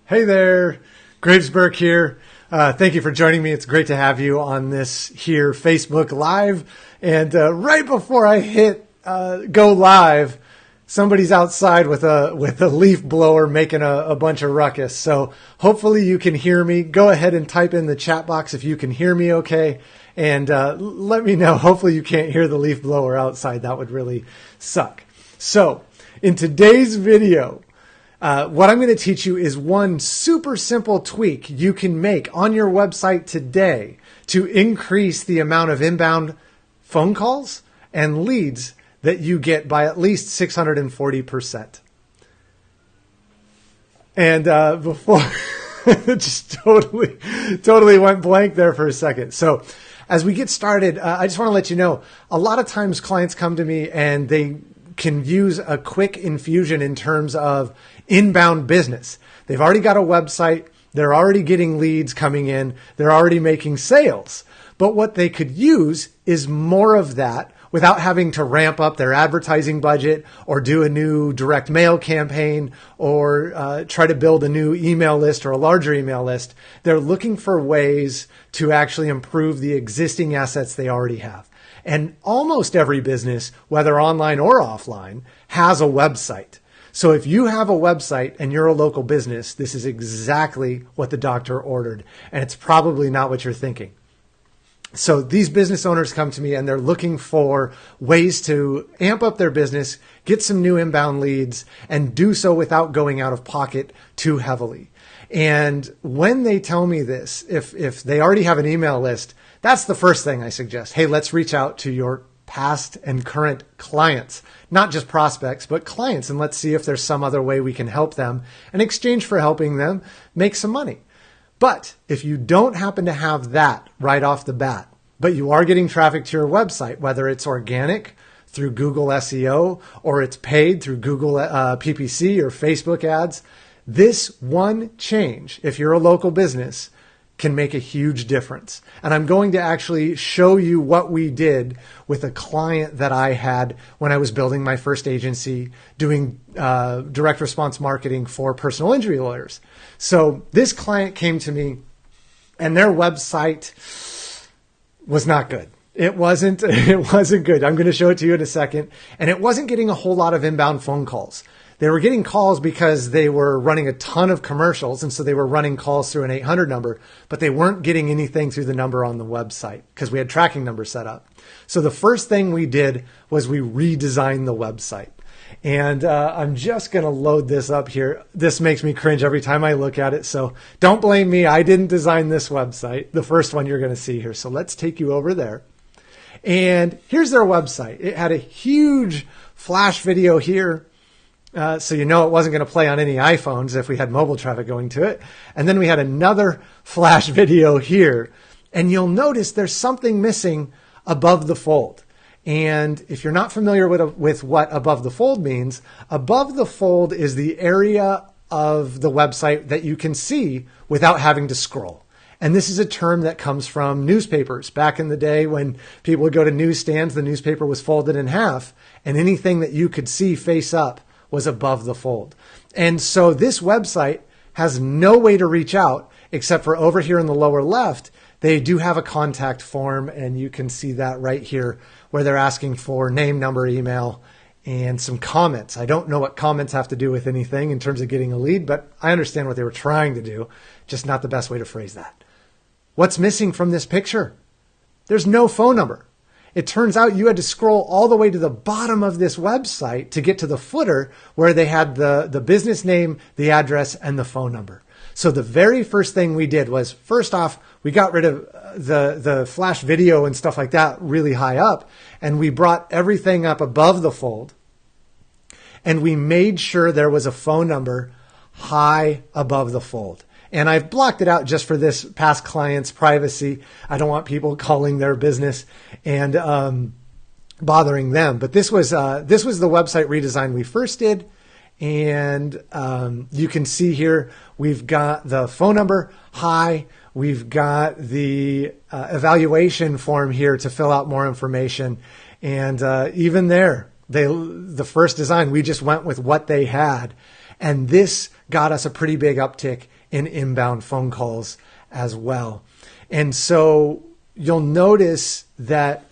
Hey there, Gravesburg here. Thank you for joining me. It's great to have you on this here Facebook Live. And right before I hit go live, somebody's outside with a leaf blower making a bunch of ruckus. So hopefully you can hear me. Go ahead and type in the chat box if you can hear me okay. And let me know. Hopefully you can't hear the leaf blower outside. That would really suck. So in today's video, what I'm going to teach you is one super simple tweak you can make on your website today to increase the amount of inbound phone calls and leads that you get by at least 640%. And before, it just totally went blank there for a second. So as we get started, I just want to let you know, a lot of times clients come to me and they can use a quick infusion in terms of inbound business. They've already got a website. They're already getting leads coming in. They're already making sales. But what they could use is more of that without having to ramp up their advertising budget or do a new direct mail campaign or try to build a new email list or a larger email list. They're looking for ways to actually improve the existing assets they already have. And almost every business, whether online or offline, has a website. So if you have a website and you're a local business, this is exactly what the doctor ordered. And it's probably not what you're thinking. So these business owners come to me and they're looking for ways to amp up their business, get some new inbound leads, and do so without going out of pocket too heavily. And when they tell me this, if they already have an email list, that's the first thing I suggest. Hey, let's reach out to your past and current clients, not just prospects, but clients, and let's see if there's some other way we can help them in exchange for helping them make some money. But if you don't happen to have that right off the bat, but you are getting traffic to your website, whether it's organic through Google SEO or it's paid through Google PPC or Facebook ads, this one change, if you're a local business, can make a huge difference. And I'm going to actually show you what we did with a client that I had when I was building my first agency, doing direct response marketing for personal injury lawyers. So this client came to me and their website was not good. It wasn't good. I'm going to show it to you in a second. And it wasn't getting a whole lot of inbound phone calls. They were getting calls because they were running a ton of commercials. And so they were running calls through an 800 number, but they weren't getting anything through the number on the website because we had tracking numbers set up. So the first thing we did was we redesigned the website. And I'm just going to load this up here. This makes me cringe every time I look at it. So don't blame me. I didn't design this website, the first one you're going to see here. So let's take you over there. And here's their website. It had a huge flash video here. So you know it wasn't going to play on any iPhones if we had mobile traffic going to it. And then we had another flash video here. And you'll notice there's something missing above the fold. And if you're not familiar with what above the fold means, above the fold is the area of the website that you can see without having to scroll. And this is a term that comes from newspapers. Back in the day when people would go to newsstands, the newspaper was folded in half, and anything that you could see face up was above the fold. And so this website has no way to reach out except for over here in the lower left. They do have a contact form, and you can see that right here where they're asking for name, number, email, and some comments. I don't know what comments have to do with anything in terms of getting a lead, but I understand what they were trying to do, just not the best way to phrase that. What's missing from this picture? There's no phone number. It turns out you had to scroll all the way to the bottom of this website to get to the footer where they had the business name, the address, and the phone number. So the very first thing we did was, first off, we got rid of the flash video and stuff like that really high up, and we brought everything up above the fold, and we made sure there was a phone number high above the fold. And I've blocked it out just for this past client's privacy. I don't want people calling their business and bothering them. But this was the website redesign we first did. And you can see here, we've got the phone number high. We've got the evaluation form here to fill out more information. And even there, the first design, we just went with what they had. And this got us a pretty big uptick in inbound phone calls as well. And so you'll notice that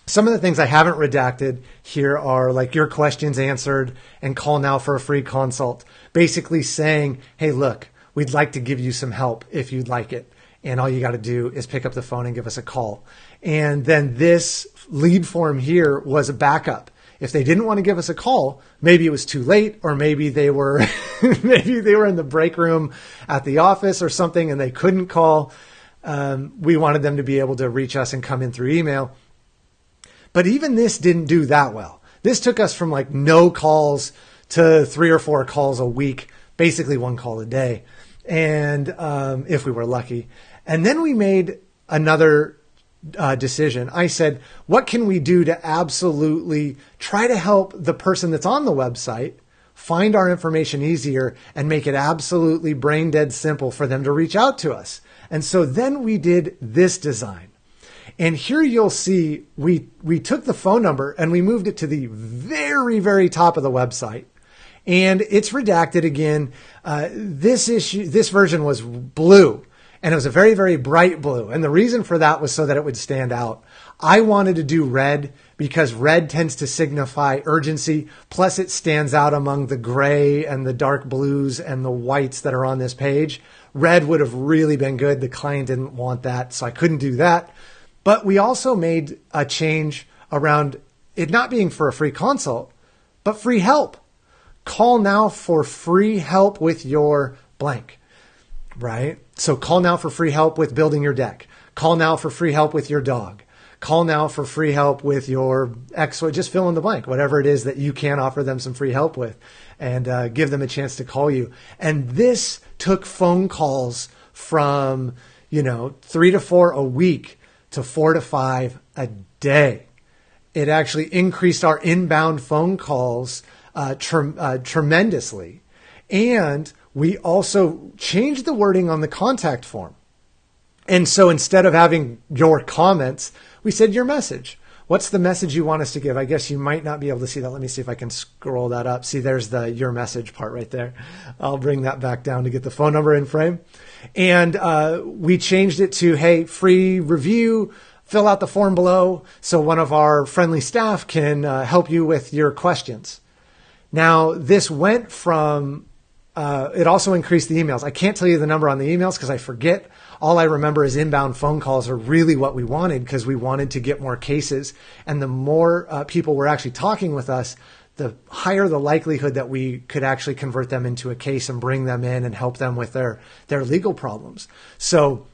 some of the things I haven't redacted here are like your questions answered and call now for a free consult. Basically saying, hey, look, we'd like to give you some help if you'd like it. And all you got to do is pick up the phone and give us a call. And then this lead form here was a backup. If they didn't want to give us a call, maybe it was too late, or maybe they were maybe they were in the break room at the office or something and they couldn't call. We wanted them to be able to reach us and come in through email. But even this didn't do that well. This took us from like no calls to 3 or 4 calls a week, basically 1 call a day. And if we were lucky. And then we made another decision. I said, what can we do to absolutely try to help the person that's on the website find our information easier and make it absolutely brain dead simple for them to reach out to us? And so then we did this design. And here you'll see we took the phone number and we moved it to the very, very top of the website. And it's redacted again. This version was blue, and it was a very, very bright blue. And the reason for that was so that it would stand out. I wanted to do red because red tends to signify urgency. Plus it stands out among the gray and the dark blues and the whites that are on this page. Red would have really been good. The client didn't want that, so I couldn't do that. But we also made a change around it not being for a free consult, but free help. Call now for free help with your blank, right? So call now for free help with building your deck. Call now for free help with your dog. Call now for free help with your ex, just fill in the blank, whatever it is that you can offer them some free help with, and give them a chance to call you. And this took phone calls from, 3 to 4 a week to 4 to 5 a day. It actually increased our inbound phone calls tremendously. And we also changed the wording on the contact form. And so instead of having your comments, we said your message. What's the message you want us to give? I guess you might not be able to see that. Let me see if I can scroll that up. See, there's the your message part right there. I'll bring that back down to get the phone number in frame. And we changed it to, hey, free review, fill out the form below so one of our friendly staff can help you with your questions. Now, this went from, it also increased the emails. I can't tell you the number on the emails because I forget. All I remember is inbound phone calls are really what we wanted because we wanted to get more cases. And the more people were actually talking with us, the higher the likelihood that we could actually convert them into a case and bring them in and help them with their legal problems. So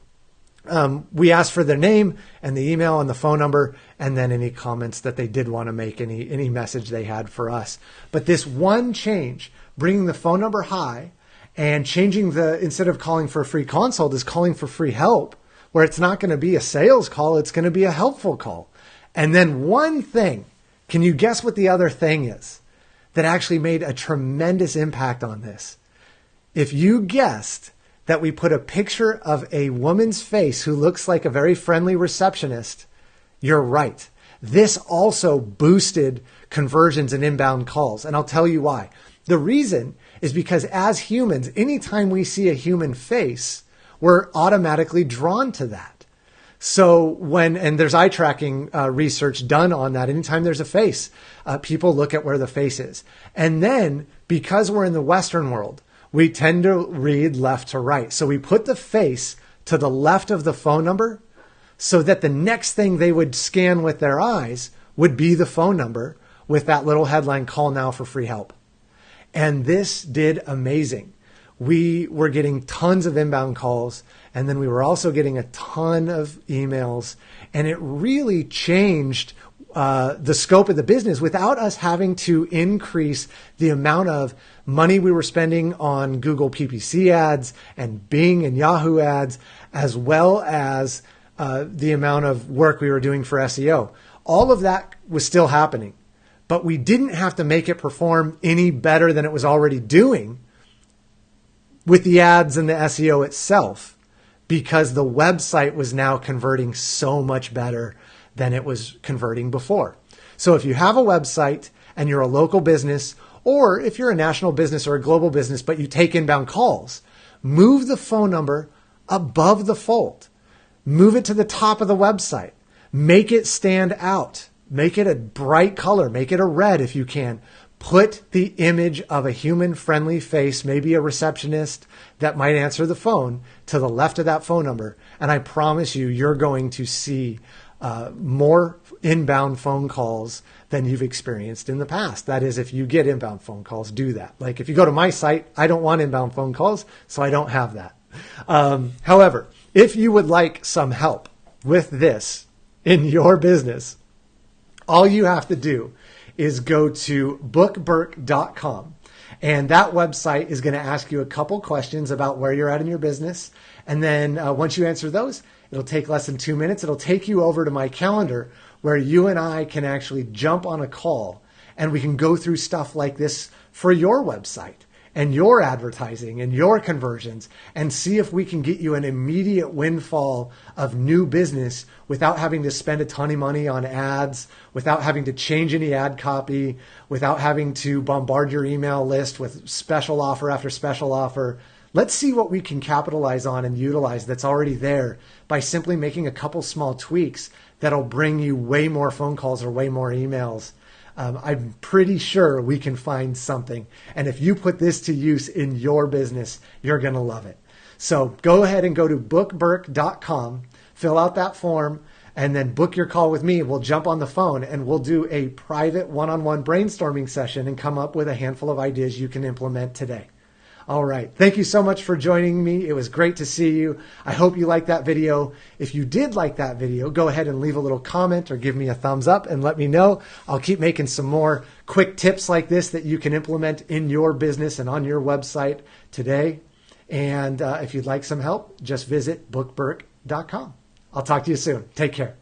we asked for their name and the email and the phone number, and then any comments that they did want to make, any message they had for us. But this one change, bringing the phone number high and changing instead of calling for a free consult is calling for free help, where it's not going to be a sales call, it's going to be a helpful call. And then one thing, can you guess what the other thing is that actually made a tremendous impact on this? If you guessed that we put a picture of a woman's face who looks like a very friendly receptionist, you're right. This also boosted conversions and inbound calls. And I'll tell you why. The reason is because as humans, anytime we see a human face, we're automatically drawn to that. So and there's eye tracking research done on that. Anytime there's a face, people look at where the face is. And then because we're in the Western world, we tend to read left to right. So we put the face to the left of the phone number so that the next thing they would scan with their eyes would be the phone number with that little headline, call now for free help. And this did amazing. We were getting tons of inbound calls, and then we were also getting a ton of emails, and it really changed the scope of the business without us having to increase the amount of money we were spending on Google PPC ads and Bing and Yahoo ads, as well as the amount of work we were doing for SEO. All of that was still happening, but we didn't have to make it perform any better than it was already doing with the ads and the SEO itself, because the website was now converting so much better than it was converting before. So if you have a website and you're a local business, or if you're a national business or a global business, but you take inbound calls, Move the phone number above the fold. Move it to the top of the website. Make it stand out. Make it a bright color. Make it a red if you can. Put the image of a human-friendly face, maybe a receptionist that might answer the phone, to the left of that phone number. And I promise you, you're going to see more inbound phone calls than you've experienced in the past. That is, if you get inbound phone calls, do that. Like if you go to my site, I don't want inbound phone calls, so I don't have that. However, if you would like some help with this in your business, all you have to do is go to bookburk.com. And that website is going to ask you a couple questions about where you're at in your business. And then once you answer those, it'll take less than 2 minutes. It'll take you over to my calendar where you and I can actually jump on a call and we can go through stuff like this for your website and your advertising and your conversions and see if we can get you an immediate windfall of new business without having to spend a ton of money on ads, without having to change any ad copy, without having to bombard your email list with special offer after special offer. Let's see what we can capitalize on and utilize that's already there by simply making a couple small tweaks that'll bring you way more phone calls or way more emails. I'm pretty sure we can find something. And if you put this to use in your business, you're going to love it. So go ahead and go to bookburk.com, fill out that form, and then book your call with me. We'll jump on the phone and we'll do a private one-on-one brainstorming session and come up with a handful of ideas you can implement today. All right. Thank you so much for joining me. It was great to see you. I hope you liked that video. If you did like that video, go ahead and leave a little comment or give me a thumbs up and let me know. I'll keep making some more quick tips like this that you can implement in your business and on your website today. And if you'd like some help, just visit bookburk.com. I'll talk to you soon. Take care.